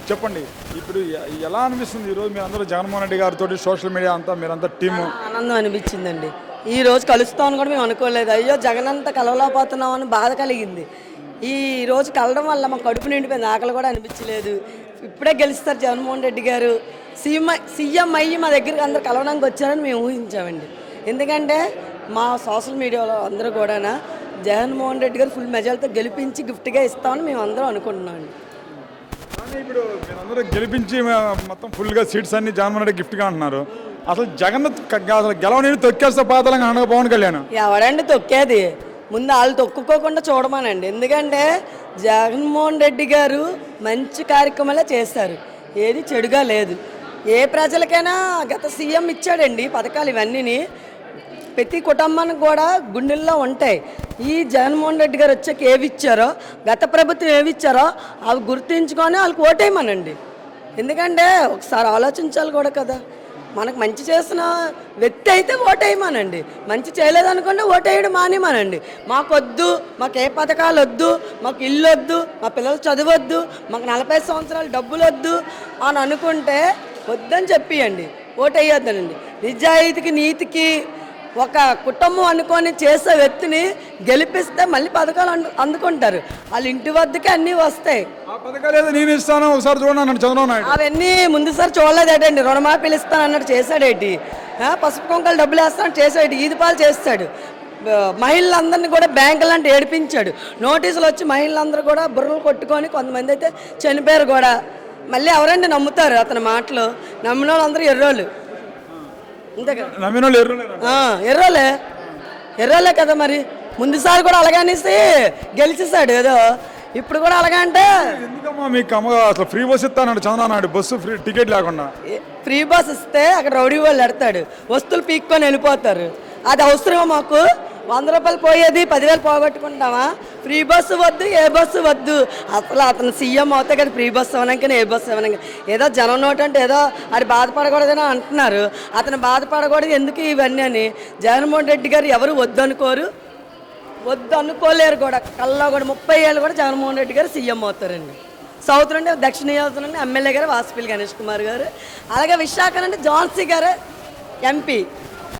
చెప్పండి ఇప్పుడు ఎలా అనిపిస్తుంది ఈరోజు మీరందరూ జగన్మోహన్ రెడ్డి గారితో సోషల్ మీడియా అంతా మీరంతా టీము? ఆనందం అనిపించిందండి. ఈ రోజు కలుస్తామని కూడా మేము అనుకోలేదు. అయ్యో జగన్ అంతా కలవలేకపోతున్నాం అని బాధ కలిగింది. ఈ రోజు కలవడం వల్ల మా కడుపు నిండిపోయింది, ఆకలి కూడా అనిపించలేదు. ఇప్పుడే గెలుస్తారు జగన్మోహన్ రెడ్డి గారు, సీఎం అయ్యి మా దగ్గరికి అందరు కలవడానికి వచ్చారని మేము ఊహించామండి. ఎందుకంటే మా సోషల్ మీడియాలో అందరూ కూడా జగన్మోహన్ రెడ్డి గారు ఫుల్ మెజార్టీతో గెలిపించి గిఫ్ట్గా ఇస్తామని మేము అందరం అనుకుంటున్నామండి. కానీ ఇప్పుడు మీరందరూ గెలిపించి మొత్తం ఫుల్గా సీట్స్ అన్ని జగన్మోహన్ రెడ్డి గిఫ్ట్గా అంటున్నారు. అసలు జగన్ అసలు గెలవని తొక్కేస్తే పాతలంగా అనగా పవన్ కళ్యాణ్ ఎవడండి తొక్కేది? ముందు వాళ్ళు తొక్కుకోకుండా చూడమానండి. ఎందుకంటే జగన్మోహన్ రెడ్డి గారు మంచి కార్యక్రమాలే చేస్తారు, ఏది చెడుగా లేదు. ఏ ప్రజలకైనా గత సీఎం ఇచ్చాడండి పథకాలు, ఇవన్నీ ప్రతి కుటుంబానికి కూడా గుండెల్లో ఉంటాయి. ఈ జగన్మోహన్ రెడ్డి గారు వచ్చాక ఏవి ఇచ్చారో, గత ప్రభుత్వం ఏవి ఇచ్చారో అవి గుర్తించుకొని వాళ్ళకి ఓటేయమనండి. ఎందుకంటే ఒకసారి ఆలోచించాలి కూడా కదా. మనకు మంచి చేసిన వ్యక్తి అయితే ఓటేయమనండి, మంచి చేయలేదనుకుంటే ఓటేయడం మానేమనండి. మాకొద్దు, మాకు ఏ పథకాలు వద్దు, మాకు ఇల్లు వద్దు, మా పిల్లలు చదవద్దు, మాకు 40 సంవత్సరాలు డబ్బులు వద్దు అని అనుకుంటే వద్దని చెప్పియండి, ఓటేయొద్దనండి. నిజాయితీకి నీతికి ఒక కుటుంబం అనుకొని చేసే వ్యక్తిని గెలిపిస్తే మళ్ళీ పథకాలు అందుకుంటారు. వాళ్ళ ఇంటి వద్దకే అన్నీ వస్తాయి. నేను ఇస్తాను ఒకసారి చూడండి చంద్రబాబు నాయుడు అవన్నీ ముందుసారి చూడలేదేటండి. రుణమాఫీలు ఇస్తాను అన్నట్టు చేశాడేటి, పసుపు కుంకాలు డబ్బులు వేస్తాను చేసాడు, ఈదిపాలు చేస్తాడు. మహిళలందరినీ కూడా బ్యాంకులు అంటే ఏడిపించాడు. నోటీసులు వచ్చి మహిళలందరూ కూడా బుర్రలు కొట్టుకొని కొంతమంది అయితే చనిపోయారు కూడా. మళ్ళీ ఎవరండి నమ్ముతారు అతని మాటలు? నమ్మిన వాళ్ళందరూ ఎర్రోళ్ళు, ఎర్రోలే కదా. మరి ముందుసారి కూడా అలాగనేసి గెలిచేసాడు ఏదో, ఇప్పుడు కూడా అలాగా అంటే ఎందుకమ్మా మీకు అసలు ఫ్రీ బస్ ఇస్తానండి Chandrababu Naidu, bus free ticket లేకుండా ఫ్రీ బస్ ఇస్తే అక్కడ రౌడీ వాళ్ళు ఎడతాడు, వస్తువులు పీక్కొని వెళ్ళిపోతారు. అది అవసరమా మాకు? 100 రూపాయలు పోయేది 10,000 పోగొట్టుకుంటామా? ఫ్రీ బస్సు వద్దు, ఏ బస్సు వద్దు. అసలు అతను సీఎం అవుతాయి కదా, ఫ్రీ బస్సు ఇవ్వడానికి ఏ బస్సు ఇవ్వడానికి. ఏదో జనం నోటు అంటే ఏదో అది బాధపడకూడదని అంటున్నారు. అతను బాధపడకూడదు ఎందుకు ఇవన్నీ అని. జగన్మోహన్ రెడ్డి గారు ఎవరు వద్దు అనుకోలేరు కూడా. కల్లో కూడా 30 ఏళ్ళు కూడా జగన్మోహన్ రెడ్డి గారు సీఎం అవుతారండి. సౌత్ నుండి దక్షిణ నియోజకవర్గం నుండి ఎమ్మెల్యే గారు వాసుపల్లి గణేష్ కుమార్ గారు, అలాగే విశాఖ నుండి ఝాన్సీ గారు ఎంపీ.